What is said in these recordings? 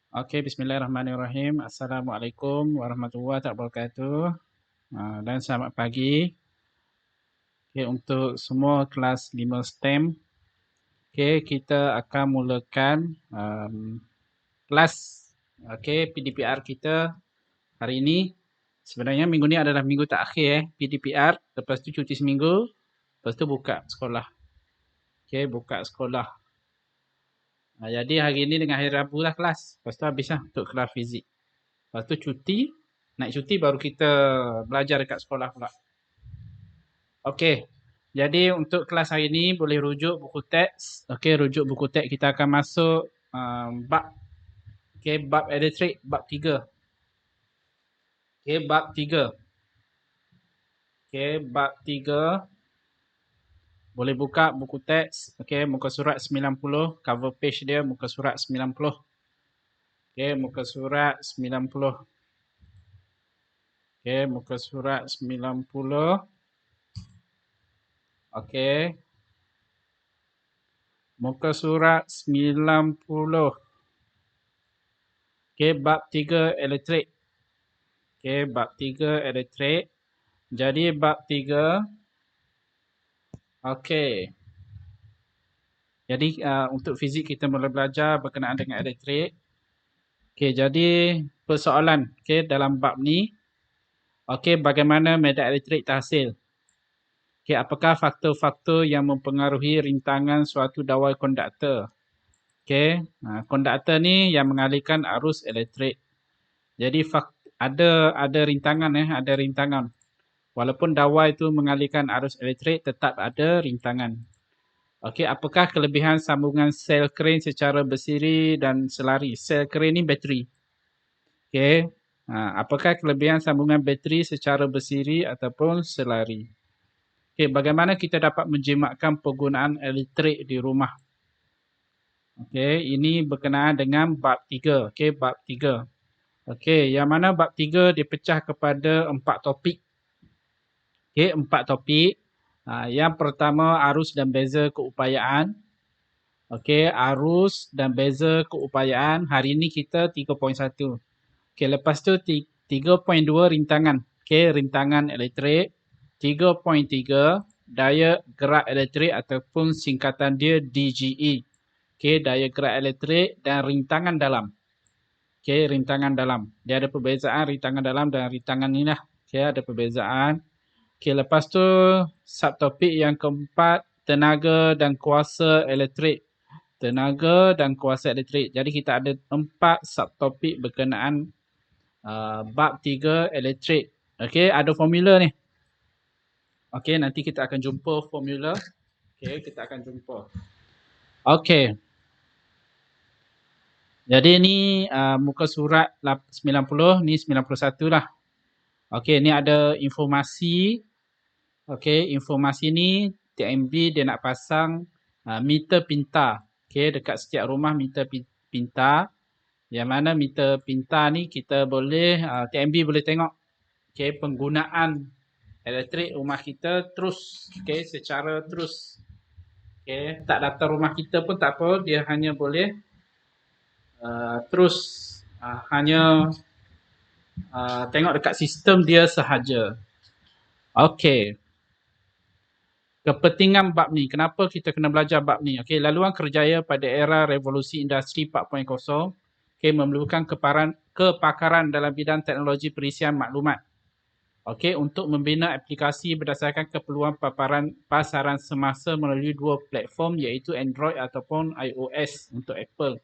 Okey, bismillahirrahmanirrahim. Assalamualaikum warahmatullahi wabarakatuh. Dan selamat pagi. Okey, untuk semua kelas 5 STEM, okey, kita akan mulakan kelas PDPR kita hari ini. Sebenarnya minggu ni adalah minggu terakhir PDPR. Lepas tu cuti seminggu, lepas tu buka sekolah. Okey, buka sekolah. Jadi hari ini dengan hari Rabu lah kelas. Lepas tu habislah untuk kelas fizik. Lepas tu cuti, naik cuti baru kita belajar dekat sekolah pula. Okey. Jadi untuk kelas hari ini boleh rujuk buku teks. Okey, rujuk buku teks kita akan masuk bab bab elektrik bab 3. Okey, bab 3. Okey, bab 3. Boleh buka buku teks. Okey, muka surat 90, cover page dia muka surat 90. Okey, muka surat 90. Okey, muka surat 90. Okey. Muka surat 90. Okey, bab 3 elektrik. Okey, bab 3 elektrik. Jadi bab 3. Okey. Jadi untuk fizik kita mula belajar berkenaan dengan elektrik. Okey, jadi persoalan dalam bab ni. Okey, bagaimana medan elektrik terhasil? Okey, apakah faktor-faktor yang mempengaruhi rintangan suatu dawai konduktor? Okey, konduktor ni yang mengalirkan arus elektrik. Jadi ada rintangan ada rintangan. Walaupun dawai itu mengalirkan arus elektrik, tetap ada rintangan. Okey, apakah kelebihan sambungan sel kren secara bersiri dan selari? Sel kren ni bateri. Okey, apakah kelebihan sambungan bateri secara bersiri ataupun selari? Okey, bagaimana kita dapat menjimatkan penggunaan elektrik di rumah? Okey, ini berkenaan dengan bab 3. Okey, bab 3. Okey, yang mana bab 3 dipecah kepada 4 topik. Okey, 4 topik. Yang pertama, arus dan beza keupayaan. Okey, arus dan beza keupayaan. Hari ini kita 3.1. Okey, lepas tu 3.2 rintangan. Okey, rintangan elektrik. 3.3 daya gerak elektrik ataupun singkatan dia DGE. Okey, daya gerak elektrik dan rintangan dalam. Okey, rintangan dalam. Dia ada perbezaan rintangan dalam dan rintangan ni lah. Okey, ada perbezaan. Okey, lepas tu subtopik yang keempat, tenaga dan kuasa elektrik. Tenaga dan kuasa elektrik. Jadi kita ada 4 subtopik berkenaan bab 3 elektrik. Okey, ada formula ni. Okey, nanti kita akan jumpa formula. Okey, kita akan jumpa. Okey. Jadi ni muka surat 90, ni 91 lah. Okey, ni ada informasi. Okey, informasi ni TMB dia nak pasang meter pintar. Okey, dekat setiap rumah meter pintar. Yang mana meter pintar ni kita boleh, TMB boleh tengok penggunaan elektrik rumah kita terus. Okey, secara terus. Okey, tak datang rumah kita pun tak apa. Dia hanya boleh terus hanya tengok dekat sistem dia sahaja. Okey. Kepentingan bab ni. Kenapa kita kena belajar bab ni? Okey, laluan kerjaya pada era revolusi industri 4.0 memerlukan kepakaran dalam bidang teknologi perisian maklumat. Okey, untuk membina aplikasi berdasarkan keperluan pasaran semasa melalui 2 platform iaitu Android ataupun iOS untuk Apple.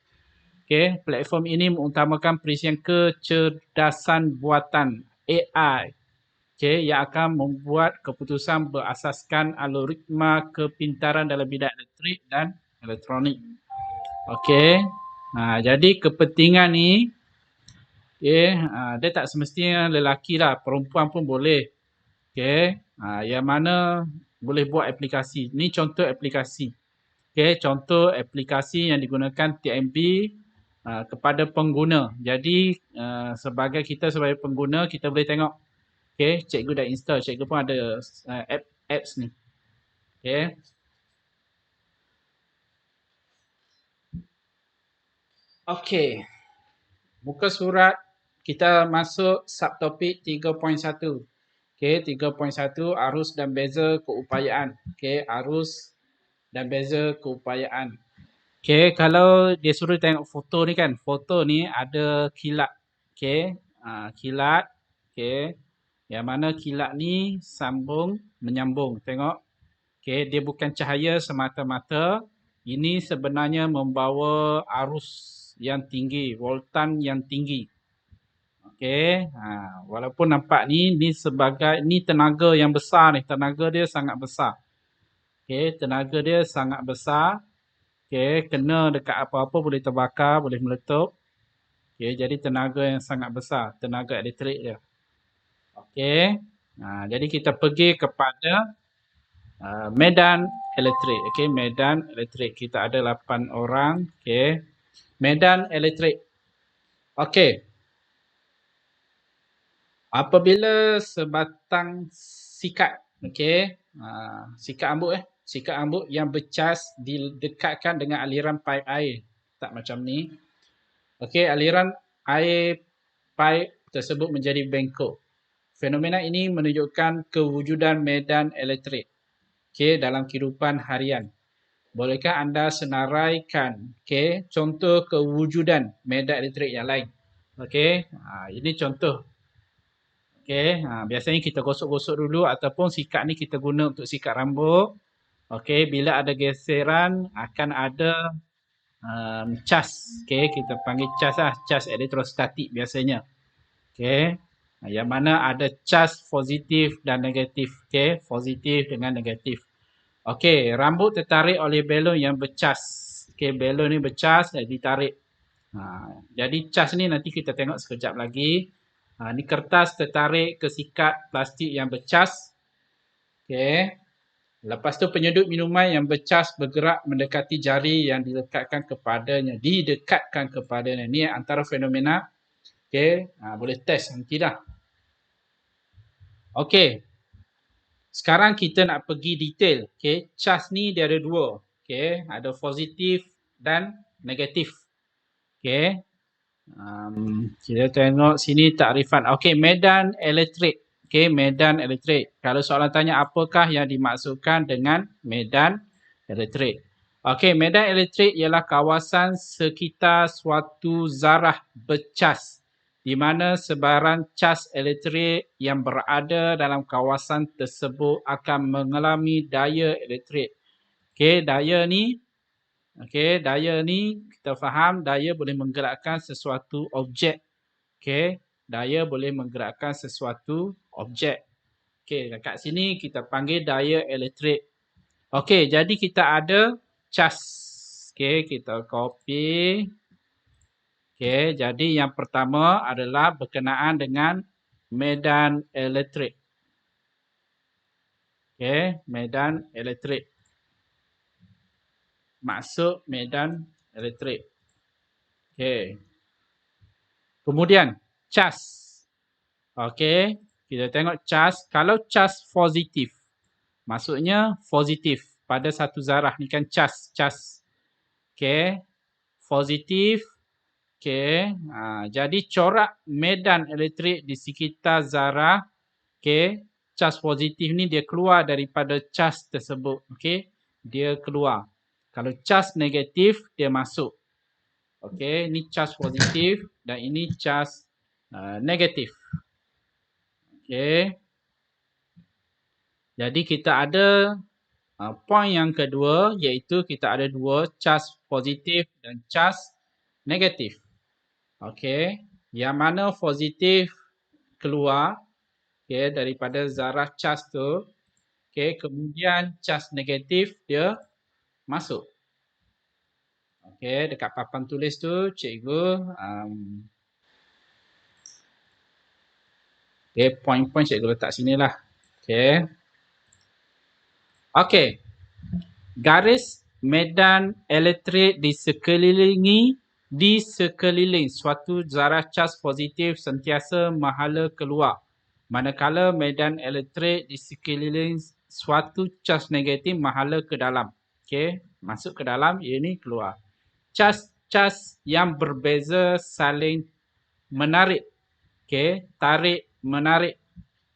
Okey, platform ini mengutamakan perisian kecerdasan buatan AI. Okey, yang akan membuat keputusan berasaskan algoritma kepintaran dalam bidang elektrik dan elektronik. Okey. Jadi kepentingan ni dia tak semestinya lelaki lah, perempuan pun boleh. Okey, yang mana boleh buat aplikasi. Ni contoh aplikasi. Okey, contoh aplikasi yang digunakan TMB kepada pengguna. Jadi sebagai pengguna, kita boleh tengok. Okey, cikgu dah install. Cikgu pun ada apps ni. Okey. Okey. Muka surat kita masuk subtopik 3.1. Okey, 3.1 arus dan beza keupayaan. Okey, arus dan beza keupayaan. Okey, kalau dia suruh tengok foto ni kan, foto ni ada kilat. Okey, kilat. Okey, yang mana kilat ni menyambung. Tengok. Okey, dia bukan cahaya semata-mata. Ini sebenarnya membawa arus yang tinggi, voltan yang tinggi. Okey, walaupun nampak ni sebagai ni tenaga yang besar ni, tenaga dia sangat besar. Okey, tenaga dia sangat besar. Okey, kena dekat apa-apa boleh terbakar, boleh meletup. Okey, jadi tenaga yang sangat besar, tenaga elektrik dia. Okey. Jadi kita pergi kepada medan elektrik. Okey, medan elektrik. Kita ada 8 orang. Okey. Medan elektrik. Okey. Apabila sebatang sikat, okey, sikat rambut yang bercas didekatkan dengan aliran paip air. Tak macam ni. Okey, aliran air paip tersebut menjadi bengkok. Fenomena ini menunjukkan kewujudan medan elektrik, okey, dalam kehidupan harian. Bolehkah anda senaraikan, okey, contoh kewujudan medan elektrik yang lain? Okey, ini contoh. Okey, biasanya kita gosok-gosok dulu ataupun sikat ni kita guna untuk sikat rambut. Okey, bila ada geseran akan ada cas. Okey, kita panggil cas lah, cas elektrostatik biasanya. Okey, yang mana ada cas positif dan negatif. Okey, positif dengan negatif. Okey, rambut tertarik oleh belon yang bercas. Okey, belon ni bercas dan ditarik. Jadi cas ni nanti kita tengok sekejap lagi. Ni kertas tertarik ke sikat plastik yang bercas. Okey. Lepas tu penyedut minuman yang bercas bergerak mendekati jari yang didekatkan kepadanya. Ni antara fenomena. Okey. Boleh test nanti dah. Okey. Sekarang kita nak pergi detail. Okey. Cas ni dia ada dua. Okey. Ada positif dan negatif. Okey. Kita tengok sini takrifan. Okey, medan elektrik. Okey, medan elektrik. Kalau soalan tanya apakah yang dimaksudkan dengan medan elektrik? Okey, medan elektrik ialah kawasan sekitar suatu zarah bercas di mana sebarang cas elektrik yang berada dalam kawasan tersebut akan mengalami daya elektrik. Okey, daya ni kita faham daya boleh menggerakkan sesuatu objek. Okey, daya boleh menggerakkan sesuatu objek. Okey, dekat sini kita panggil daya elektrik. Okey, jadi kita ada cas. Okey, kita copy. Okey, jadi yang pertama adalah berkenaan dengan medan elektrik. Okey, medan elektrik. Maksud medan elektrik. Okey. Kemudian cas. Okey, kita tengok cas. Kalau cas positif, maksudnya positif pada satu zarah ni kan cas. Okey, positif. Okey, jadi corak medan elektrik di sekitar zarah, okey, cas positif ni dia keluar daripada cas tersebut. Okey, dia keluar. Kalau cas negatif, dia masuk. Okey, ini cas positif dan ini cas negatif. Okey. Jadi kita ada poin yang kedua iaitu kita ada dua cas positif dan cas negatif. Okey, yang mana positif keluar daripada zarah cas tu. Okey, kemudian cas negatif dia masuk. Okey, dekat papan tulis tu cikgu poin-poin cikgu letak sinilah. Okey. Okey. Garis medan elektrik di sekeliling suatu zarah cas positif sentiasa menghala keluar. Manakala medan elektrik di sekeliling suatu cas negatif menghala ke dalam. Okey, masuk ke dalam, ini keluar. Cas-cas yang berbeza saling menarik. Okey, tarik, menarik.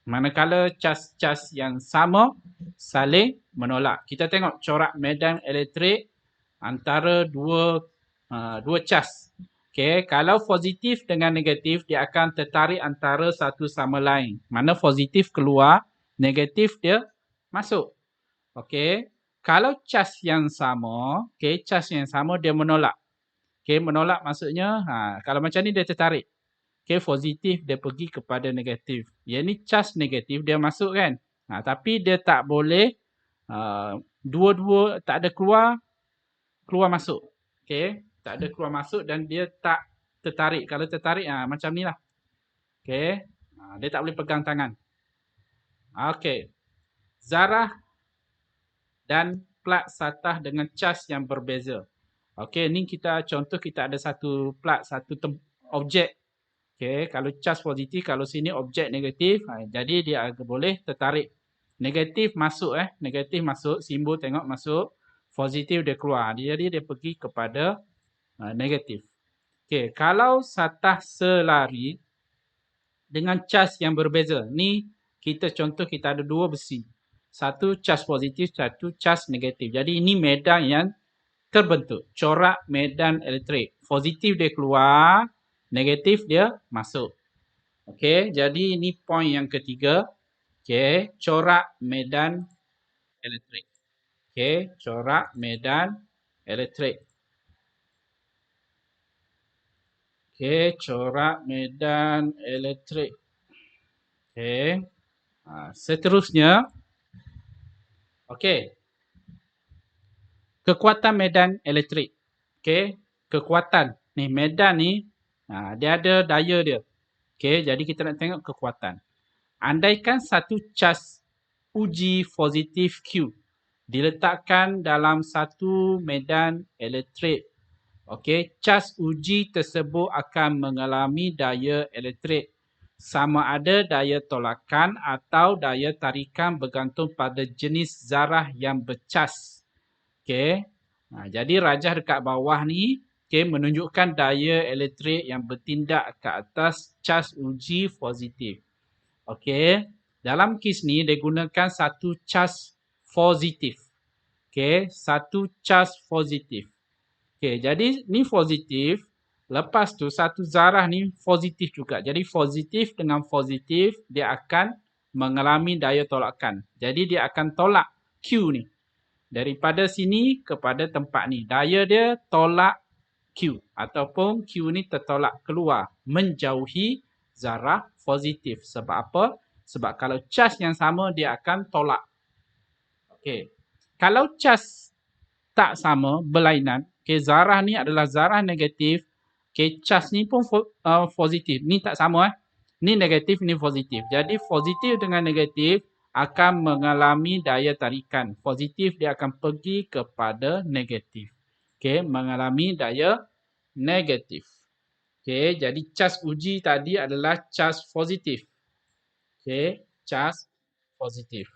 Manakala cas-cas yang sama saling menolak. Kita tengok corak medan elektrik antara dua cas. Okey, kalau positif dengan negatif dia akan tertarik antara satu sama lain. Mana positif keluar, negatif dia masuk. Okey. Kalau cas yang sama, okey, cas yang sama dia menolak. Okey, menolak maksudnya kalau macam ni dia tertarik. Okey, positif dia pergi kepada negatif. Yang ni cas negatif dia masuk kan. Tapi dia tak boleh dua-dua tak ada keluar masuk. Okey, tak ada keluar masuk dan dia tak tertarik. Kalau tertarik macam ni lah. Okey. Dia tak boleh pegang tangan. Okey. Zarah dan plat satah dengan cas yang berbeza. Okey, ni kita contoh kita ada satu plat, satu objek. Okey, kalau cas positif, kalau sini objek negatif, jadi dia boleh tertarik. Negatif masuk negatif masuk, simbol tengok masuk, positif dia keluar. Jadi dia pergi kepada negatif. Okey, kalau satah selari dengan cas yang berbeza. Ni kita contoh kita ada dua besi. Satu cas positif, satu cas negatif. Jadi ini medan yang terbentuk. Corak medan elektrik. Positif dia keluar, negatif dia masuk. Okey, jadi ini poin yang ketiga. Okey, corak medan elektrik. Okey, corak medan elektrik. Okey, corak medan elektrik. Okey. Seterusnya, okey. Kekuatan medan elektrik. Okey, kekuatan. Ni medan ni dia ada daya dia. Okey, jadi kita nak tengok kekuatan. Andaikan satu cas uji positif Q diletakkan dalam satu medan elektrik. Okey, cas uji tersebut akan mengalami daya elektrik sama ada daya tolakan atau daya tarikan bergantung pada jenis zarah yang bercas. Okey. Jadi rajah dekat bawah ni menunjukkan daya elektrik yang bertindak ke atas cas uji positif. Okey. Dalam kes ni dia gunakan satu cas positif. Okey, satu cas positif. Okey, jadi ni positif. Lepas tu satu zarah ni positif juga. Jadi positif dengan positif dia akan mengalami daya tolakan. Jadi dia akan tolak Q ni. Daripada sini kepada tempat ni. Daya dia tolak Q. Ataupun Q ni tertolak keluar. Menjauhi zarah positif. Sebab apa? Sebab kalau cas yang sama dia akan tolak. Okey. Kalau cas tak sama, berlainan. Okay, zarah ni adalah zarah negatif. Okay, cas ni pun positif. Ni tak sama. Ni negatif, ni positif. Jadi positif dengan negatif akan mengalami daya tarikan. Positif dia akan pergi kepada negatif. Okay, mengalami daya negatif. Okay, jadi cas uji tadi adalah cas positif. Okay, cas positif.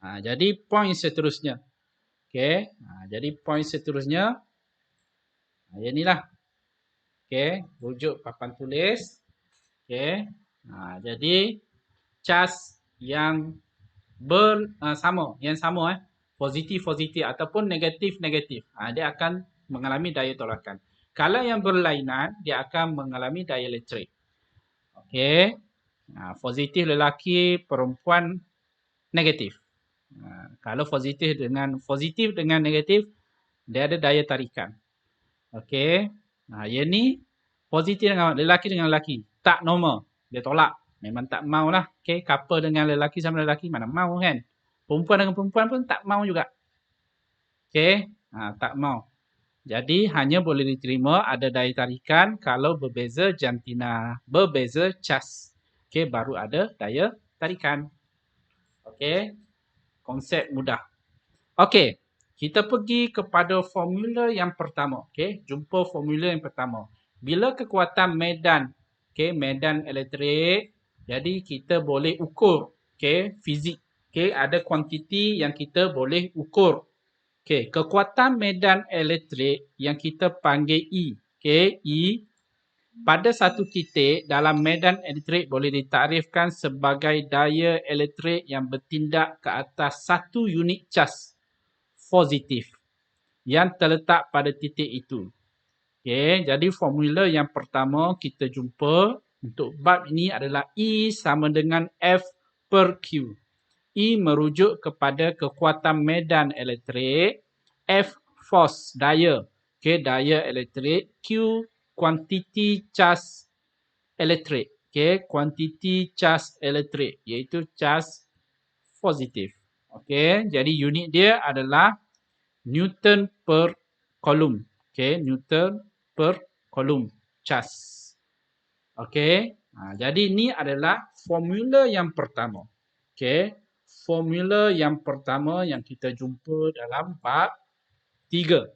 Jadi poin seterusnya. Okey, jadi poin seterusnya yang inilah. Okey, rujuk papan tulis. Okey. Jadi cas yang sama, positif ataupun negatif. Dia akan mengalami daya tolakan. Kalau yang berlainan, dia akan mengalami daya elektrik. Okey. Positif lelaki, perempuan negatif. Kalau positif dengan negatif, dia ada daya tarikan. Okey. Yang ni positif dengan lelaki dengan lelaki. Tak normal. Dia tolak. Memang tak mau lah. Okey. Couple dengan lelaki sama lelaki mana mau kan. Perempuan dengan perempuan pun tak mau juga. Okey. Tak mau. Jadi hanya boleh diterima ada daya tarikan kalau berbeza jantina. Berbeza cas. Okey. Baru ada daya tarikan. Okey. Konsep mudah. Okey, kita pergi kepada formula yang pertama. Okey, jumpa formula yang pertama. Bila kekuatan medan, medan elektrik, jadi kita boleh ukur, fizik. Ada kuantiti yang kita boleh ukur. Kekuatan medan elektrik yang kita panggil E. E pada satu titik dalam medan elektrik boleh ditarifkan sebagai daya elektrik yang bertindak ke atas satu unit cas positif yang terletak pada titik itu. Okey, jadi formula yang pertama kita jumpa untuk bab ini adalah E sama dengan F per Q. E merujuk kepada kekuatan medan elektrik, F force daya, daya elektrik, Q kuantiti cas elektrik, kuantiti cas elektrik iaitu cas positif. Okey, jadi unit dia adalah Newton per Coulomb. Newton per Coulomb cas. Okey. Jadi ini adalah formula yang pertama. Formula yang pertama yang kita jumpa dalam bab 3.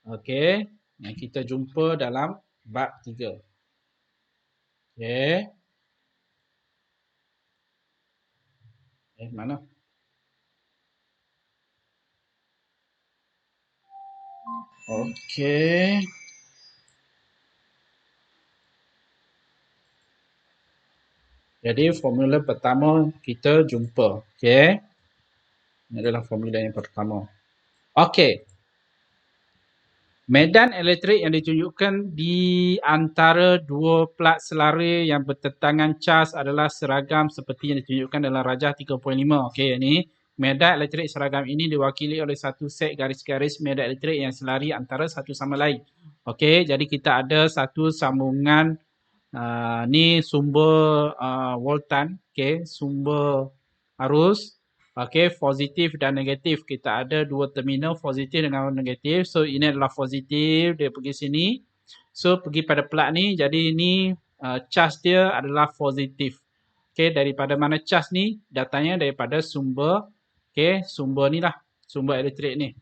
Okey. Yang kita jumpa dalam bab 3. Okey. Mana? Okey. Jadi formula pertama kita jumpa. Okey. Ini adalah formula yang pertama. Okey. Medan elektrik yang ditunjukkan di antara dua plat selari yang bertentangan cas adalah seragam seperti yang ditunjukkan dalam Rajah 3.5. Okey, ini medan elektrik seragam ini diwakili oleh satu set garis-garis medan elektrik yang selari antara satu sama lain. Okey, jadi kita ada satu sambungan ni sumber voltan, okey, sumber arus. Okey, positif dan negatif. Kita ada dua terminal, positif dengan negatif. So, ini adalah positif, dia pergi sini. So, pergi pada plat ni. Jadi, ini charge dia adalah positif. Okey, daripada mana charge ni? Datanya daripada sumber, okey, sumber ni lah. Sumber elektrik ni.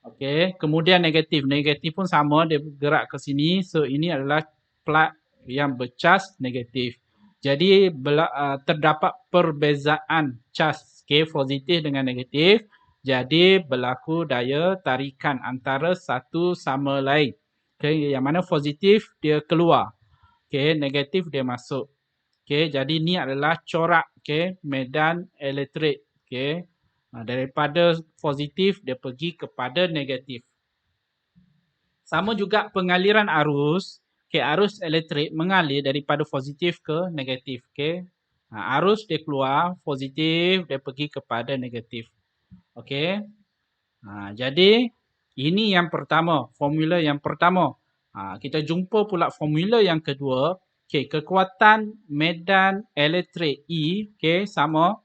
Okey, kemudian negatif. Negatif pun sama, dia bergerak ke sini. So, ini adalah plat yang bercas negatif. Jadi, terdapat perbezaan cas, positif dengan negatif. Jadi, berlaku daya tarikan antara satu sama lain. Yang mana positif dia keluar. Negatif dia masuk. Jadi, ini adalah corak medan elektrik. Daripada positif dia pergi kepada negatif. Sama juga pengaliran arus. Arus elektrik mengalir daripada positif ke negatif. Arus dia keluar, positif dia pergi kepada negatif. Okey. Jadi ini yang pertama, formula yang pertama. Kita jumpa pula formula yang kedua. Kekuatan medan elektrik E, sama.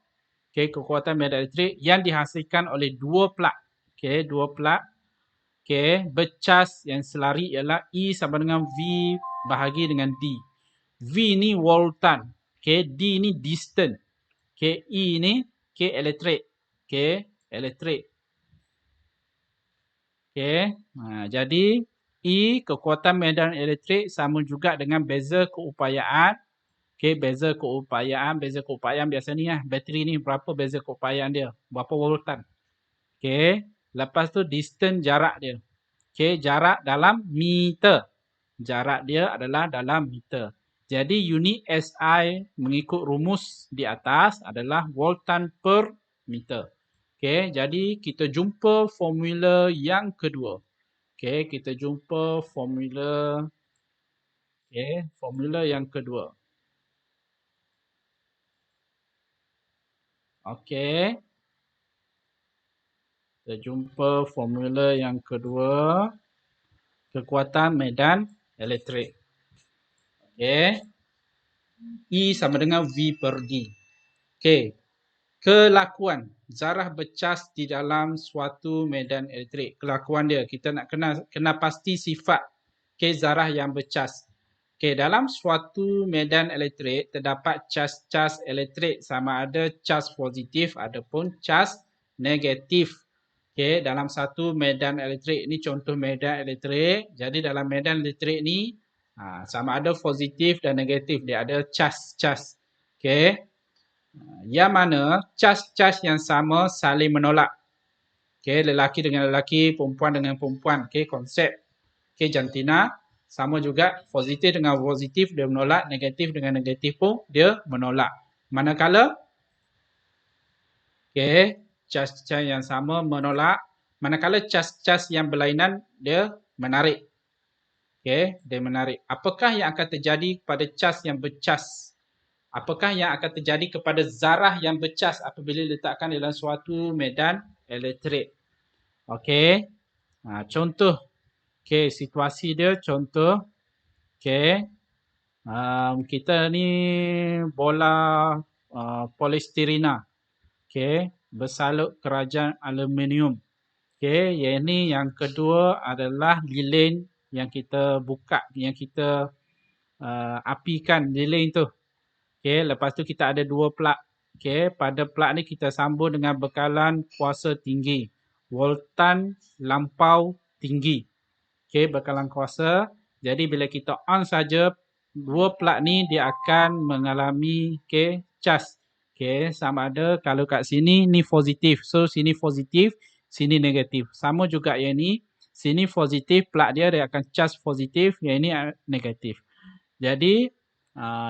Kekuatan medan elektrik yang dihasilkan oleh dua plat. Dua plat. Bercas yang selari ialah E sama dengan V bahagi dengan D. V ni voltan. D ni distance. E ni elektrik. Elektrik. Jadi E kekuatan medan elektrik sama juga dengan beza keupayaan. Beza keupayaan biasa ni lah. Bateri ni berapa beza keupayaan dia? Berapa voltan? Lepas tu distance jarak dia. Jarak dalam meter. Jarak dia adalah dalam meter. Jadi unit SI mengikut rumus di atas adalah voltan per meter. Jadi kita jumpa formula yang kedua. Kita jumpa formula formula yang kedua. Kita jumpa formula yang kedua. Kekuatan medan elektrik. E sama dengan V per D. Kelakuan zarah bercas di dalam suatu medan elektrik. Kelakuan dia. Kita nak kena pasti sifat zarah yang bercas. Dalam suatu medan elektrik terdapat cas-cas elektrik sama ada cas positif ataupun cas negatif. Dalam satu medan elektrik, ini contoh medan elektrik. Jadi dalam medan elektrik ni sama ada positif dan negatif. Dia ada cas-cas. Yang mana cas-cas yang sama saling menolak. Lelaki dengan lelaki, perempuan dengan perempuan. Konsep jantina Sama juga positif dengan positif dia menolak, negatif dengan negatif pun dia menolak. Manakala okey, cas-cas yang sama menolak, manakala cas-cas yang berlainan dia menarik. Okey, dia menarik. Apakah yang akan terjadi pada cas yang bercas? Apakah yang akan terjadi kepada zarah yang bercas apabila diletakkan dalam suatu medan elektrik? Okey. Contoh. Okey, situasi dia contoh. Okey. Kita ni bola polistirena. Okey, bersalut kerajaan aluminium. Okey, yang ni yang kedua adalah lilin yang kita buka, yang kita apikan lilin tu. Okey, lepas tu kita ada dua plug. Okey, pada plug ni kita sambung dengan bekalan kuasa tinggi. Voltan lampau tinggi. Okey, bekalan kuasa. Jadi bila kita on saja, dua plug ni dia akan mengalami cas. Okey, sama ada kalau kat sini ni positif. So sini positif, sini negatif. Sama juga yang ni, sini positif, plug dia akan cas positif, yang ini negatif. Jadi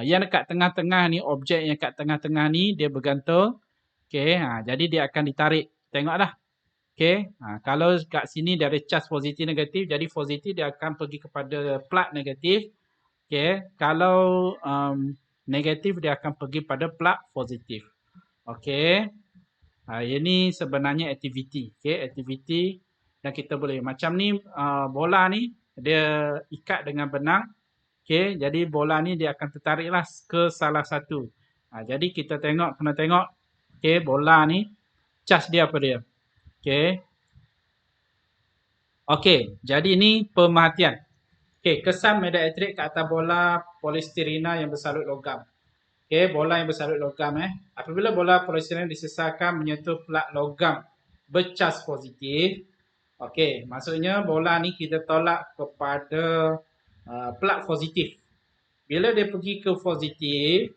yang dekat tengah-tengah ni, objek yang kat tengah-tengah ni dia bergantung. Okey, jadi dia akan ditarik. Tengoklah. Okey, kalau kat sini dia ada cas positif negatif, jadi positif dia akan pergi kepada plug negatif. Okey, kalau negatif dia akan pergi pada plug positif. Okey. Ini sebenarnya aktiviti. Okey, aktiviti yang kita boleh macam ni, bola ni dia ikat dengan benang. Okey, jadi bola ni dia akan tertariklah ke salah satu. Jadi kita tengok, kena tengok. Okey, bola ni cas dia apa dia. Okey. Okey, jadi ni pemerhatian. Okey, kesan medan elektrik ke atas bola polistirena yang bersalut logam. Okey, bola yang bersalut logam Apabila bola polistirena disesarkan menyentuh plug logam bercas positif. Okey, maksudnya bola ni kita tolak kepada plug positif. Bila dia pergi ke positif,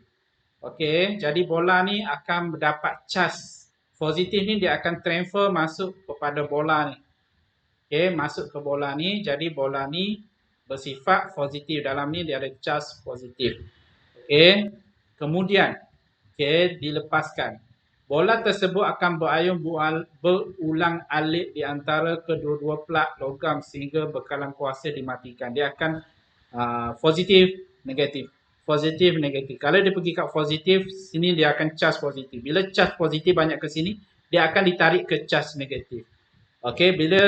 okey, jadi bola ni akan mendapat cas. Positif ni dia akan transfer masuk kepada bola ni. Okey, masuk ke bola ni, jadi bola ni bersifat positif. Dalam ni dia ada cas positif. Okey, kemudian okey, dilepaskan. Bola tersebut akan berayun berulang-alik di antara kedua-dua plug logam sehingga bekalan kuasa dimatikan. Dia akan positif, negatif. Positif, negatif. Kalau dia pergi kat positif, sini dia akan cas positif. Bila cas positif banyak ke sini, dia akan ditarik ke cas negatif. Okey, bila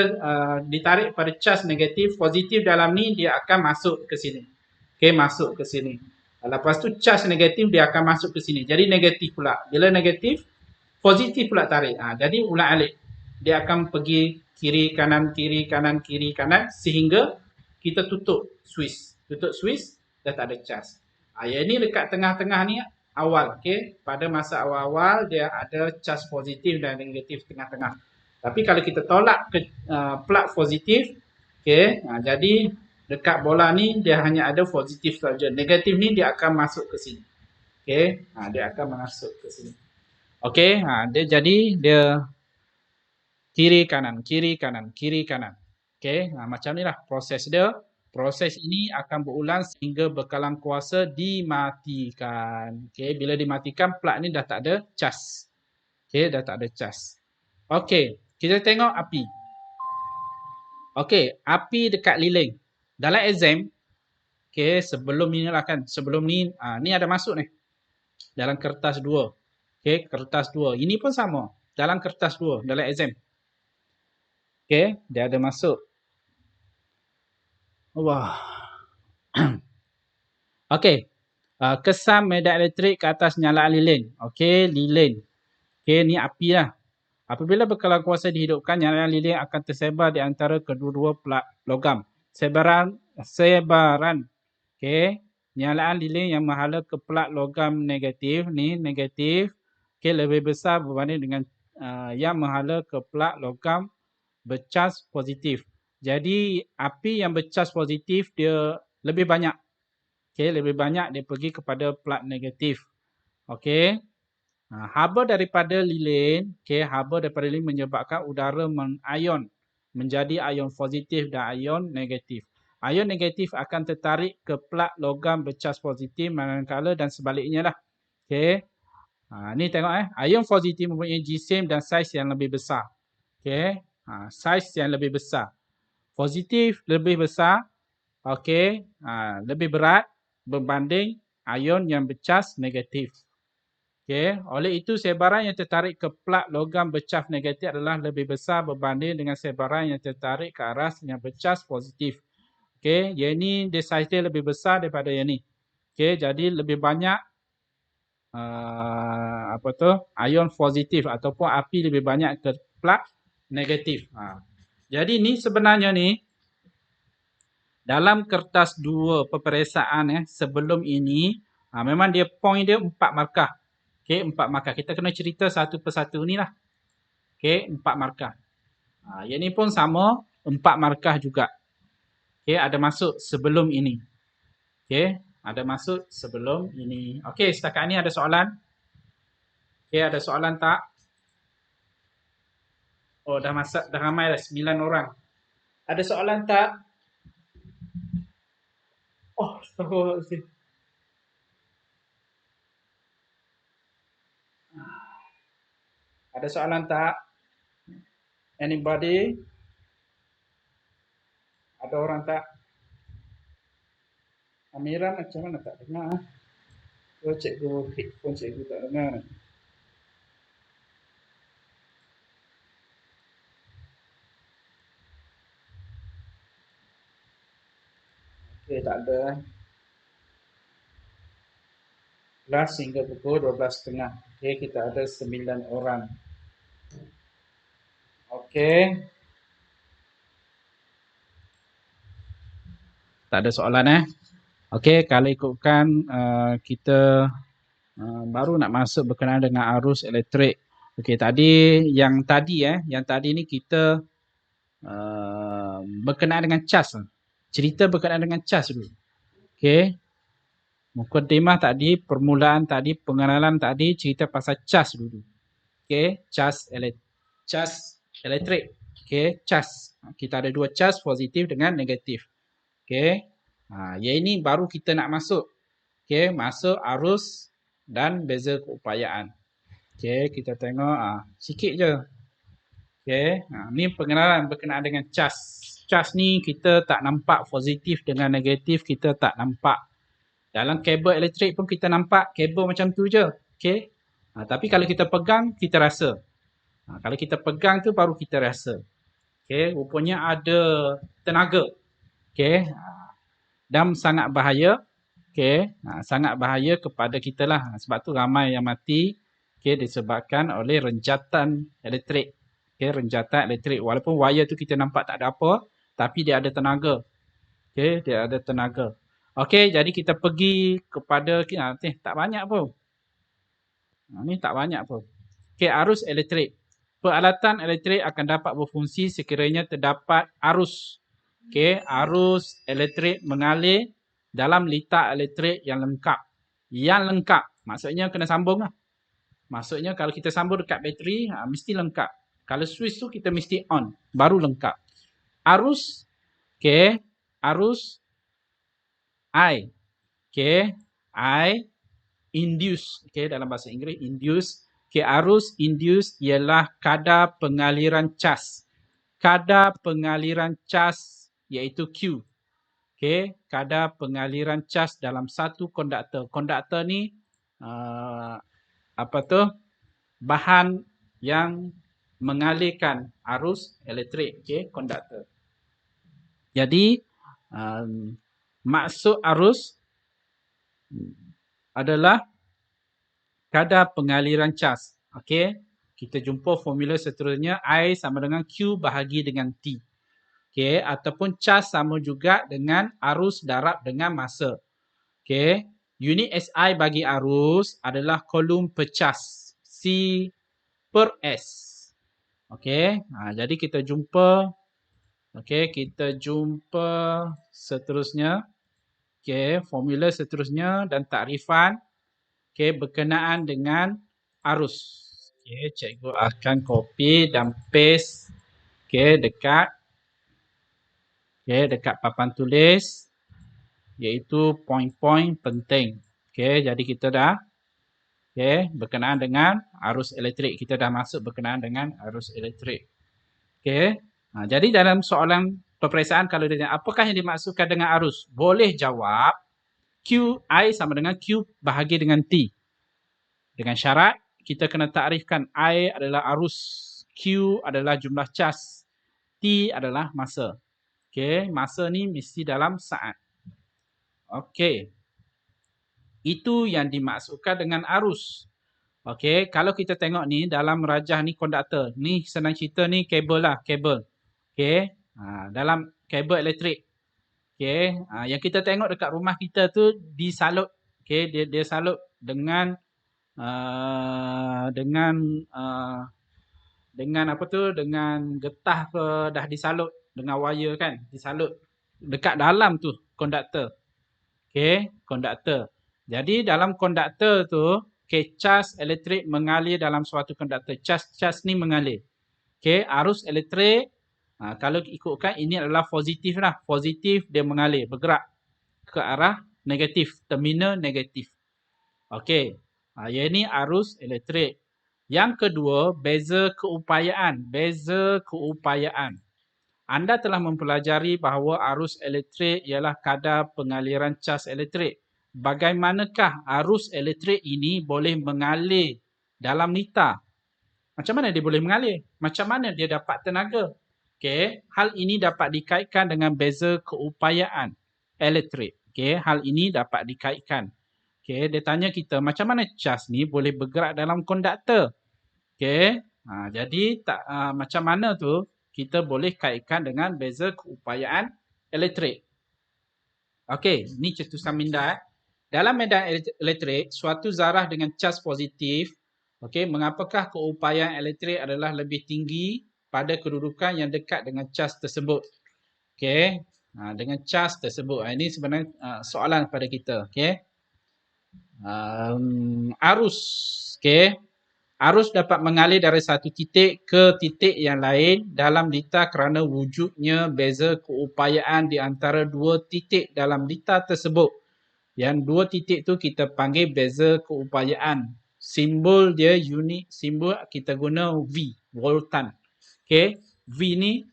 ditarik pada cas negatif, positif dalam ni dia akan masuk ke sini. Okey, masuk ke sini. Lepas tu cas negatif dia akan masuk ke sini. Jadi negatif pula. Bila negatif, positif pula tarik. Jadi ulang alik. Dia akan pergi kiri kanan kiri kanan kiri kanan sehingga kita tutup switch. Tutup switch dah tak ada cas. Yang ni dekat tengah-tengah ni awal. Okay? Pada masa awal-awal dia ada cas positif dan negatif tengah-tengah. Tapi kalau kita tolak ke plug positif, okay? Jadi dekat bola ni dia hanya ada positif saja. Negatif ni dia akan masuk ke sini. Okay? Dia akan masuk ke sini. Okey, dia jadi dia kiri kanan, kiri kanan, kiri kanan. Okey, macam inilah proses dia. Proses ini akan berulang sehingga bekalan kuasa dimatikan. Okey, bila dimatikan plug ni dah tak ada cas. Okey, dah tak ada cas. Okey, kita tengok api. Okey, api dekat lilin. Dalam exam, okey, sebelum ni lah kan, sebelum ni ni ada masuk ni. Dalam kertas 2. Okey, kertas 2. Ini pun sama. Dalam kertas 2, dalam exam. Okey, dia ada masuk. Wah. Okey. Kesan medan elektrik ke atas nyalaan lilin. Okey, lilin. Okey, ni api lah. Apabila bekalan kuasa dihidupkan, nyalaan lilin akan tersebar di antara kedua-dua plug logam. Sebaran. Okey, nyalaan lilin yang menghala ke plug logam negatif, ni negatif. Okey, lebih besar berbanding dengan yang menghala ke plug logam bercas positif. Jadi api yang bercas positif dia lebih banyak. Okey, lebih banyak dia pergi kepada plug negatif. Okey. Haba daripada lilin, okey, haba daripada lilin menyebabkan udara mengayon menjadi ion positif dan ion negatif. ion negatif akan tertarik ke plug logam bercas positif manakala dan sebaliknya lah. Okey. Ni tengok ion positif mempunyai jisim dan saiz yang lebih besar. Okey. Saiz yang lebih besar. Positif lebih besar. Okey. Lebih berat berbanding ion yang bercas negatif. Okey, oleh itu sebaran yang tertarik ke plug logam bercas negatif adalah lebih besar berbanding dengan sebaran yang tertarik ke arah yang bercas positif. Okey, yang ni dia saiz dia lebih besar daripada yang ni. Okey, jadi lebih banyak ion positif ataupun api lebih banyak ke plug negatif. Jadi ni sebenarnya ni dalam kertas 2 peperiksaan sebelum ini memang dia point dia 4 markah. Okey, 4 markah. Kita kena cerita satu persatu ni lah. Okey, 4 markah. Yang ni pun sama, 4 markah juga. Okey, ada masuk sebelum ini. Okey, ada masuk sebelum ini. Okey, setakat ni ada soalan? Okey, ada soalan tak? Oh, dah ramai dah 9 orang. Ada soalan tak? Oh, astagfirullahaladzim. Ada soalan tak? Anybody? Ada orang tak? Amira macam mana tak dengar? Oh, cikgu headphone cikgu tak dengar. Okey, tak ada. Kelas hingga pukul 12.30. Okey, kita ada 9 orang. Okey. Tak ada soalan Okey, kalau ikutkan kita baru nak masuk berkenaan dengan arus elektrik. Okey, yang tadi ni kita berkenaan dengan cas. Cerita berkenaan dengan cas dulu. Okey. Mukadimah tadi, permulaan tadi, pengenalan tadi, cerita pasal cas dulu. Okey, cas elektrik. Okey, cas. Kita ada 2 cas, positif dengan negatif. Okey. Yang ini baru kita nak masuk. Okey, masuk arus dan beza keupayaan. Okey, kita tengok sikit je. Okey, ni pengenalan berkenaan dengan cas. Cas ni kita tak nampak positif dengan negatif, kita tak nampak. Dalam kabel elektrik pun kita nampak kabel macam tu je. Okey. Tapi kalau kita pegang, kita rasa. Kalau kita pegang tu baru kita rasa. Okey, rupanya ada tenaga. Okey. Dan sangat bahaya. Okey, sangat bahaya kepada kita lah. Sebab tu ramai yang mati disebabkan oleh renjatan elektrik. Okey, renjatan elektrik. Walaupun wire tu kita nampak tak ada apa, tapi dia ada tenaga. Okey, dia ada tenaga. Okey, jadi kita pergi kepada tak banyak pun. Ni tak banyak pun. Okey, arus elektrik. Peralatan elektrik akan dapat berfungsi sekiranya terdapat arus. Okey, arus elektrik mengalir dalam litar elektrik yang lengkap. Yang lengkap. Maksudnya kena sambung lah. Maksudnya kalau kita sambung dekat bateri, mesti lengkap. Kalau switch tu kita mesti on. Baru lengkap. Arus. Okey. Arus I. Okey. I. Induce. Okey, dalam bahasa Inggeris. Induce. Okey, arus induce ialah kadar pengaliran cas. Kadar pengaliran cas iaitu Q. Okey, kadar pengaliran cas dalam satu konduktor. Konduktor ni bahan yang mengalirkan arus elektrik. Okey, konduktor. Jadi maksud arus adalah kadar pengaliran cas. Okey, kita jumpa formula seterusnya. I sama dengan Q bahagi dengan T. Okey, ataupun cas sama juga dengan arus darab dengan masa. Okey, unit SI bagi arus adalah kolom per cas. C per S. Okey, jadi kita jumpa. Okey, kita jumpa seterusnya. Okey, formula seterusnya dan takrifan. Okey, berkenaan dengan arus. Okey, cikgu akan copy dan paste dekat Okey, dekat papan tulis iaitu poin-poin penting. Okey, jadi kita dah berkenaan dengan arus elektrik. Kita dah masuk berkenaan dengan arus elektrik. Okey. Jadi dalam soalan peperiksaan kalau dia tanya apakah yang dimaksudkan dengan arus? Boleh jawab Q I sama dengan Q bahagi dengan T. Dengan syarat kita kena takrifkan I adalah arus, Q adalah jumlah cas, T adalah masa. Okey, masa ni mesti dalam saat. Okey. Itu yang dimaksudkan dengan arus. Okey, kalau kita tengok ni dalam rajah ni konduktor. Ni senang cerita ni kabel lah, kabel. Okey, dalam kabel elektrik. Okey, yang kita tengok dekat rumah kita tu disalut. Okey, dia salut dengan dengan apa tu, dengan getah ke dah disalut dengan wire kan, disalut dekat dalam tu konduktor. Okey, konduktor. Jadi dalam konduktor tu, okey, cas elektrik mengalir dalam suatu konduktor. Cas ni mengalir. Okey, arus elektrik kalau ikutkan ini adalah positif lah. Positif dia mengalir, bergerak ke arah negatif, terminal negatif. Okey, yang ini arus elektrik. Yang kedua, beza keupayaan. Beza keupayaan. Anda telah mempelajari bahawa arus elektrik ialah kadar pengaliran cas elektrik. Bagaimanakah arus elektrik ini boleh mengalir dalam liter? Macam mana dia boleh mengalir? Macam mana dia dapat tenaga? Okey, hal ini dapat dikaitkan dengan beza keupayaan elektrik. Okey, hal ini dapat dikaitkan. Okey, dia tanya kita macam mana cas ni boleh bergerak dalam konduktor? Okey, jadi macam mana tu kita boleh kaitkan dengan beza keupayaan elektrik. Okey, ni cetusan minda. Dalam medan elektrik, suatu zarah dengan cas positif, okey, mengapakah keupayaan elektrik adalah lebih tinggi pada kedudukan yang dekat dengan cas tersebut? Okey, dengan cas tersebut. Ini sebenarnya soalan pada kita. Okey, arus. Okey, arus dapat mengalir dari satu titik ke titik yang lain dalam liter kerana wujudnya beza keupayaan di antara dua titik dalam liter tersebut. Yang dua titik tu kita panggil beza keupayaan. Simbol dia unit, simbol kita guna V, voltan. Okey, V ni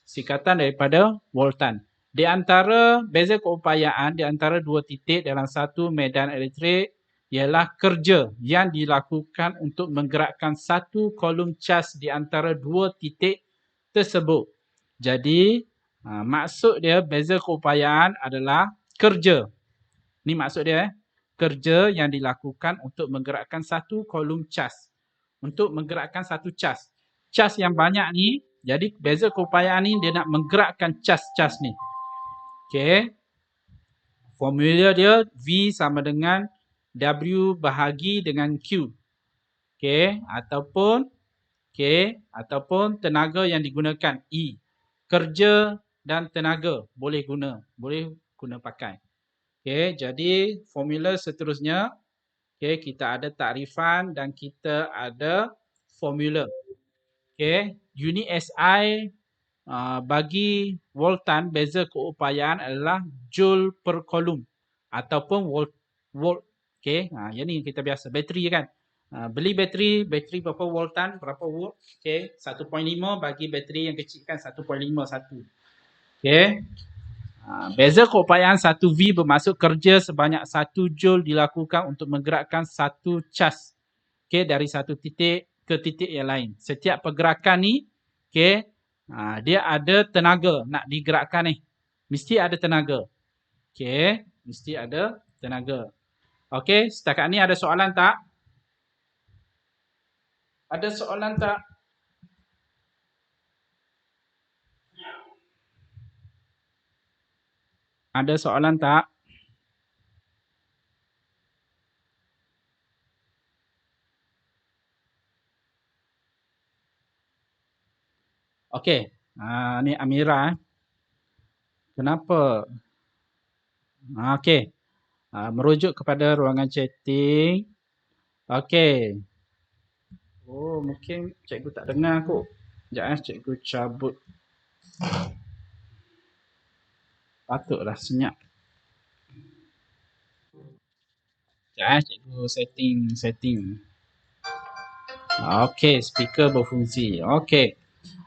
singkatan daripada voltan. Di antara beza keupayaan di antara dua titik dalam satu medan elektrik ialah kerja yang dilakukan untuk menggerakkan satu kolom cas di antara dua titik tersebut. Jadi, maksud dia beza keupayaan adalah kerja. Ni maksud dia, kerja yang dilakukan untuk menggerakkan satu kolom cas. Untuk menggerakkan satu cas. Cas yang banyak ni, jadi beza keupayaan ni dia nak menggerakkan cas-cas ni. Okey. Formula dia V sama dengan W bahagi dengan Q. Okey, ataupun tenaga yang digunakan E. Kerja dan tenaga boleh guna pakai. Okey, jadi formula seterusnya, okey, kita ada takrifan dan kita ada formula. Okey, unit SI bagi voltan, beza keupayaan adalah joule per kolom ataupun volt. Okey, yang ni kita biasa bateri kan. Beli bateri berapa voltan, berapa volt. Okey, 1.5 bagi bateri yang kecil kan 1.51. Okey. Beza keupayaan 1V bermaksud kerja sebanyak 1 joule dilakukan untuk menggerakkan satu cas, okey, dari satu titik ke titik yang lain. Setiap pergerakan ni, okey, dia ada tenaga nak digerakkan ni. Mesti ada tenaga. Okey, mesti ada tenaga. Okey, setakat ni ada soalan tak? Ada soalan tak? Ada soalan tak? Okey, ni Amira. Kenapa? Okey, merujuk kepada ruangan chatting. Okey. Oh, mungkin cikgu tak dengar kot. Sekejap cikgu cabut. Patutlah senyap. Sekejap cikgu setting. Okey, speaker berfungsi. Okey.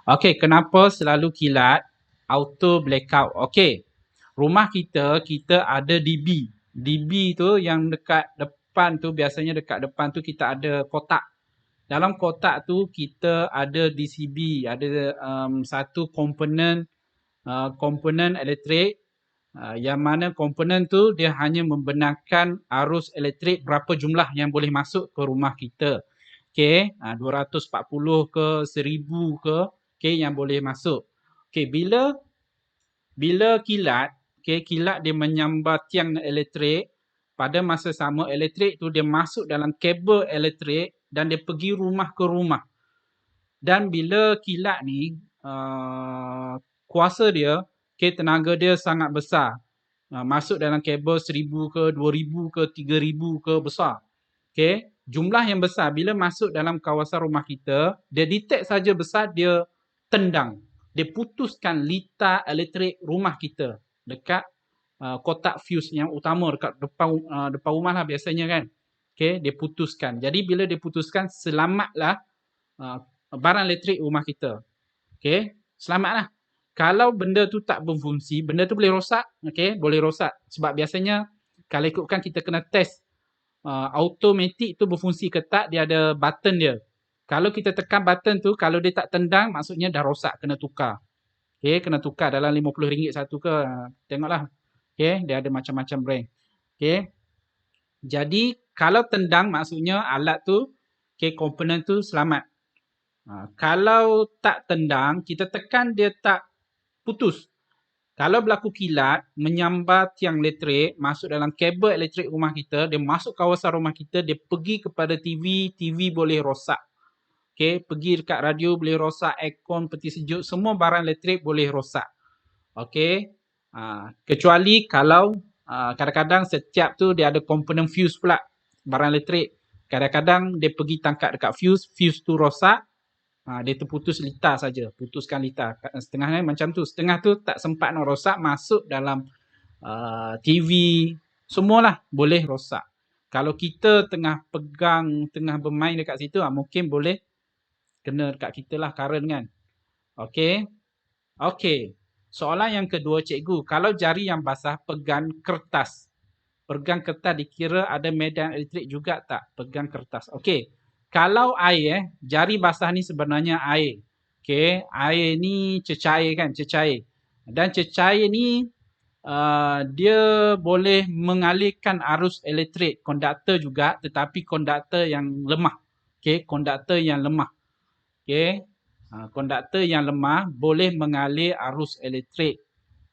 Okey, kenapa selalu kilat? Auto blackout. Okey. Rumah kita ada DB. DB tu yang dekat depan tu, biasanya dekat depan tu kita ada kotak. Dalam kotak tu kita ada DCB, ada satu komponen elektrik, yang mana komponen tu dia hanya membenarkan arus elektrik berapa jumlah yang boleh masuk ke rumah kita. Okey, 240 ke 1000 ke, okey, yang boleh masuk. Okey, bila kilat, okey, kilat dia menyambar tiang elektrik, pada masa sama elektrik tu dia masuk dalam kabel elektrik dan dia pergi rumah ke rumah. Dan bila kilat ni, kuasa dia, okey, tenaga dia sangat besar. Masuk dalam kabel 1000 ke 2000 ke 3000 ke, besar. Okey, jumlah yang besar bila masuk dalam kawasan rumah kita, dia detect saja besar, dia tendang. Dia putuskan litar elektrik rumah kita dekat kotak fuse yang utama dekat depan rumah lah biasanya kan. Okey, dia putuskan. Jadi bila dia putuskan, selamatlah barang elektrik rumah kita. Okey, selamatlah. Kalau benda tu tak berfungsi, benda tu boleh rosak, okey, boleh rosak. Sebab biasanya kalau ikutkan kita kena test automatik tu berfungsi ke tak, dia ada button dia. Kalau kita tekan button tu, kalau dia tak tendang, maksudnya dah rosak, kena tukar. Okey, kena tukar dalam RM50 satu ke, tengoklah. Okey, dia ada macam-macam brand. Okey. Jadi kalau tendang maksudnya alat tu, okey, komponen tu selamat. Kalau tak tendang, kita tekan dia tak putus. Kalau berlaku kilat, menyambar tiang elektrik, masuk dalam kabel elektrik rumah kita, dia masuk kawasan rumah kita, dia pergi kepada TV, TV boleh rosak. Okey, pergi dekat radio boleh rosak, aircon, peti sejuk, semua barang elektrik boleh rosak. Okey. Kecuali kalau kadang-kadang setiap tu dia ada komponen fuse pula, barang elektrik. Kadang-kadang dia pergi tangkap dekat fuse, fuse tu rosak, dia terputus litar saja, putuskan litar. Setengahnya macam tu, setengah tu tak sempat nak rosak, masuk dalam TV, semualah boleh rosak. Kalau kita tengah pegang, tengah bermain dekat situ, mungkin boleh kena dekat kita lah current kan. Okey. Okey. Soalan yang kedua, cikgu, kalau jari yang basah pegang kertas. Pegang kertas dikira ada medan elektrik juga tak? Pegang kertas. Okey. Kalau air, jari basah ni sebenarnya air. Okey, air ni cecair kan, cecair. Dan cecair ni dia boleh mengalirkan arus elektrik, konduktor juga, tetapi konduktor yang lemah. Okey, konduktor yang lemah. Okey. Konduktor yang lemah boleh mengalir arus elektrik.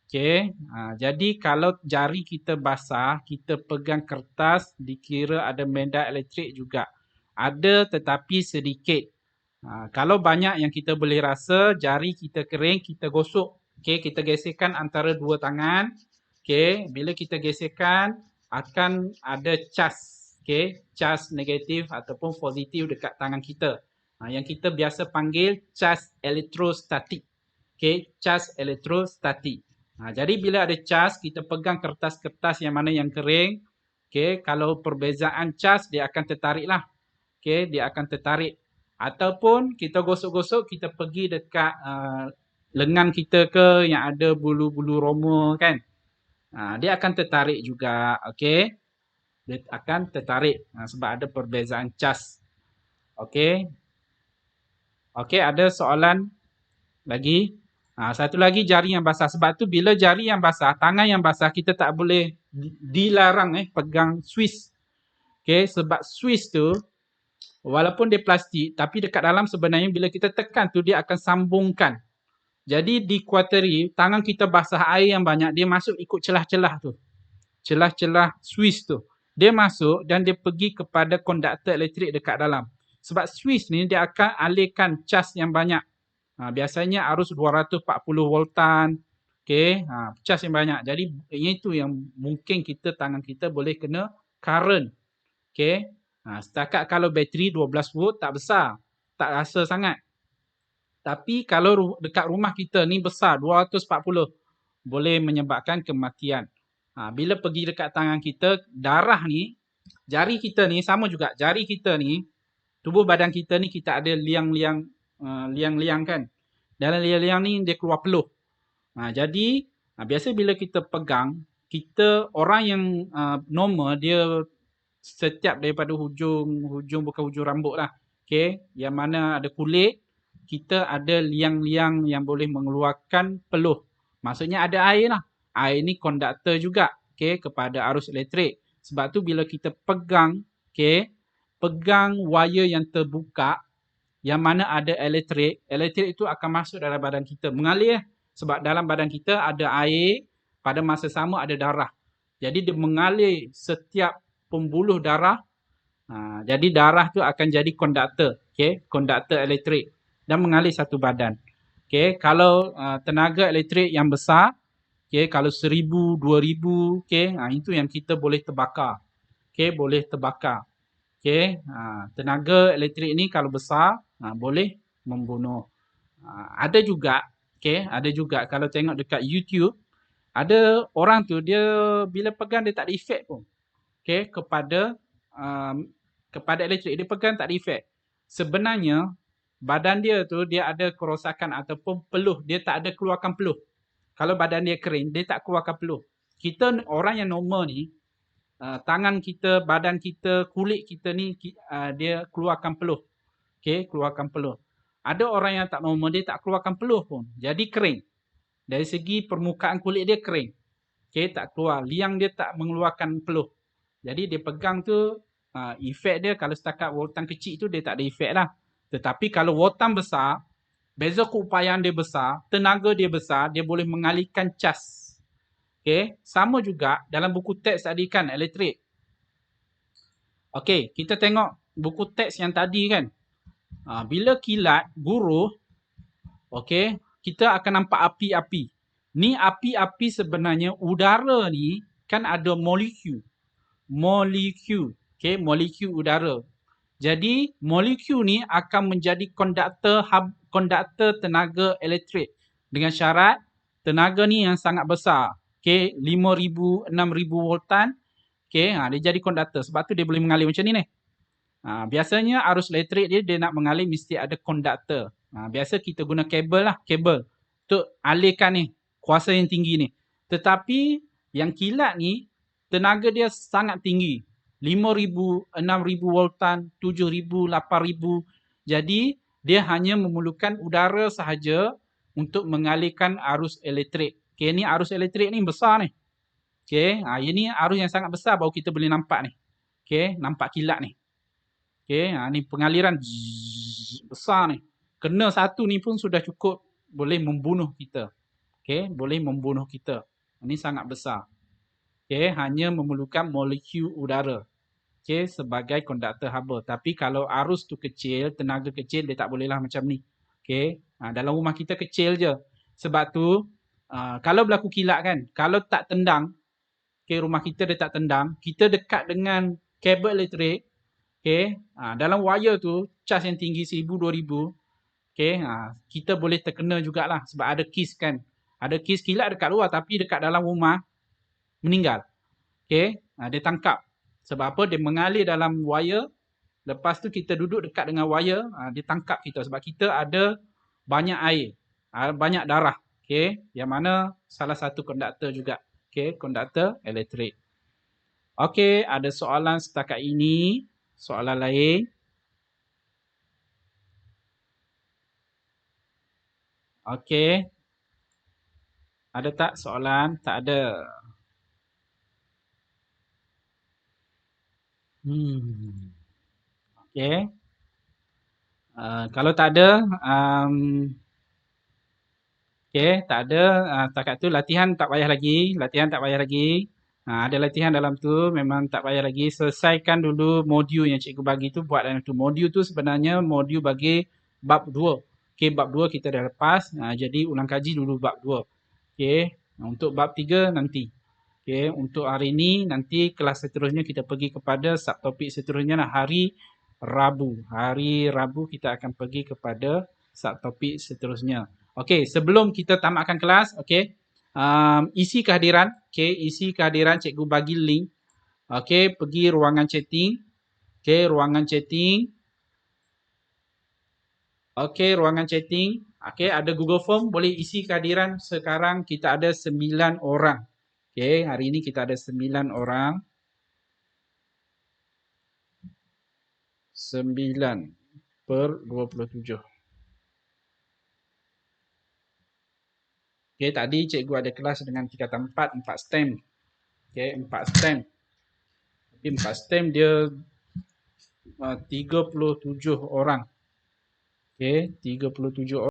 Okey. Jadi kalau jari kita basah, kita pegang kertas, dikira ada medan elektrik juga. Ada tetapi sedikit. Kalau banyak yang kita boleh rasa, jari kita kering, kita gosok. Okey, kita gesekkan antara dua tangan. Okey, bila kita gesekkan, akan ada cas. Okey, cas negatif ataupun positif dekat tangan kita. Yang kita biasa panggil cas elektrostatik. Okey, cas elektrostatik. Jadi bila ada cas, kita pegang kertas-kertas yang mana yang kering. Okey, kalau perbezaan cas, dia akan tertarik lah. Okey, dia akan tertarik. Ataupun kita gosok-gosok, kita pergi dekat lengan kita ke yang ada bulu-bulu roma kan. Dia akan tertarik juga. Okey, dia akan tertarik sebab ada perbezaan cas. Okey. Okey, ada soalan lagi? Satu lagi jari yang basah. Sebab tu bila jari yang basah, tangan yang basah, kita tak boleh dilarang pegang Swiss. Okey, sebab Swiss tu walaupun dia plastik, tapi dekat dalam sebenarnya bila kita tekan tu dia akan sambungkan. Jadi di kuateri, tangan kita basah air yang banyak, dia masuk ikut celah-celah tu. Celah-celah Swiss tu. Dia masuk dan dia pergi kepada konduktor elektrik dekat dalam. Sebab Swiss ni dia akan alirkan cas yang banyak. Biasanya arus 240 voltan. Okey, cas yang banyak. Jadi itu yang mungkin kita tangan kita boleh kena current. Okey. Setakat kalau bateri 12 volt tak besar. Tak rasa sangat. Tapi kalau dekat rumah kita ni besar 240. boleh menyebabkan kematian. Bila pergi dekat tangan kita, darah ni, jari kita ni sama juga. Jari kita ni, tubuh badan kita ni kita ada liang-liang kan. Dalam liang-liang ni dia keluar peluh. Jadi biasa bila kita pegang, kita orang yang normal dia setiap daripada hujung bukan hujung rambut lah. Okay, yang mana ada kulit, kita ada liang-liang yang boleh mengeluarkan peluh. Maksudnya ada air lah. Air ni konduktor juga, okay, kepada arus elektrik. Sebab tu bila kita pegang, okay, pegang wire yang terbuka, yang mana ada elektrik, elektrik itu akan masuk dalam badan kita, mengalir. Sebab dalam badan kita ada air, pada masa sama ada darah. Jadi dia mengalir setiap pembuluh darah. Jadi darah tu akan jadi konduktor, okay, konduktor elektrik dan mengalir satu badan. Okay, kalau tenaga elektrik yang besar, okay, kalau 1000, 2000, okay, itu yang kita boleh terbakar. Okay, boleh terbakar. Okay, tenaga elektrik ni kalau besar, boleh membunuh. Ada juga, okay, ada juga kalau tengok dekat YouTube, ada orang tu dia bila pegang dia tak ada efek pun. Okay, kepada elektrik dia pegang tak ada efek. Sebenarnya badan dia tu dia ada kerosakan ataupun peluh, dia tak ada keluarkan peluh. Kalau badan dia kering, dia tak keluarkan peluh. Kita orang yang normal ni, tangan kita, badan kita, kulit kita ni dia keluarkan peluh. Okay, keluarkan peluh. Ada orang yang tak normal, dia tak keluarkan peluh pun. Jadi kering. Dari segi permukaan kulit dia kering. Okay, tak keluar. Liang dia tak mengeluarkan peluh. Jadi dia pegang tu, efek dia kalau setakat voltan kecil tu dia tak ada efek lah. Tetapi kalau voltan besar, beza keupayaan dia besar, tenaga dia besar, dia boleh mengalihkan cas. Okay, sama juga dalam buku teks tadi kan, elektrik. Okay, kita tengok buku teks yang tadi kan. Bila kilat, guruh, okay, kita akan nampak api-api. Ni api-api sebenarnya udara ni kan ada molekul. Molekul. Okay, molekul udara. Jadi molekul ni akan menjadi konduktor tenaga elektrik. Dengan syarat tenaga ni yang sangat besar. Okay, 5000, 6000 voltan. Okay, dia jadi konduktor. Sebab tu dia boleh mengalir macam ni. Biasanya arus elektrik dia nak mengalir mesti ada konduktor. Biasa kita guna kabel lah, kabel untuk alirkan ni, kuasa yang tinggi ni. Tetapi yang kilat ni, tenaga dia sangat tinggi. 5000, 6000 voltan, 7000, 8000. Jadi, dia hanya memerlukan udara sahaja untuk mengalirkan arus elektrik. Okay, ni arus elektrik ni besar ni. Okay, ini arus yang sangat besar baru kita boleh nampak ni. Okay, nampak kilat ni. Okay, ni pengaliran besar ni. Kena satu ni pun sudah cukup boleh membunuh kita. Okay, boleh membunuh kita. Ini sangat besar. Okay, hanya memerlukan molekul udara. Okay, sebagai konduktor haba. Tapi kalau arus tu kecil, tenaga kecil, dia tak bolehlah macam ni. Okay, dalam rumah kita kecil je. Sebab tu, kalau berlaku kilat kan, kalau tak tendang, okay, rumah kita dia tak tendang, kita dekat dengan kabel elektrik, okay, dalam wire tu, cas yang tinggi 1000, 2000, okay, kita boleh terkena jugalah sebab ada kes kan. Ada kes kilat dekat luar tapi dekat dalam rumah meninggal. Okay, dia tangkap. Sebab apa? Dia mengalir dalam wire. Lepas tu kita duduk dekat dengan wire, dia tangkap kita sebab kita ada banyak air, banyak darah. Okay, yang mana salah satu konduktor juga. Okay, konduktor elektrik. Okay, ada soalan setakat ini. Soalan lain. Okay. Ada tak soalan? Tak ada. Okay. Kalau tak ada, okay, tak ada. Setakat tu latihan tak payah lagi. Latihan tak payah lagi. Ada latihan dalam tu, memang tak payah lagi. Selesaikan dulu modul yang cikgu bagi tu, buat dalam tu. Modul tu sebenarnya modul bagi bab 2. Okay, bab 2 kita dah lepas. Jadi ulang kaji dulu bab 2. Okay, untuk bab 3 nanti. Okay, untuk hari ini, nanti kelas seterusnya kita pergi kepada subtopik seterusnya lah, hari Rabu. Hari Rabu kita akan pergi kepada subtopik seterusnya. Okay, sebelum kita tamatkan kelas, okay, Isi kehadiran. Okay, isi kehadiran cikgu bagi link. Okay, pergi ruangan chatting. Okay, ruangan chatting. Okay, ruangan chatting. Okay, ada Google Form. Boleh isi kehadiran. Sekarang kita ada 9 orang. Okay, hari ini kita ada 9 orang. 9/27. Okay, tadi cikgu ada kelas dengan tingkatan 4 STEM. Okay, 4 STEM. Tapi 4 STEM dia 37 orang. Okay, 37 orang.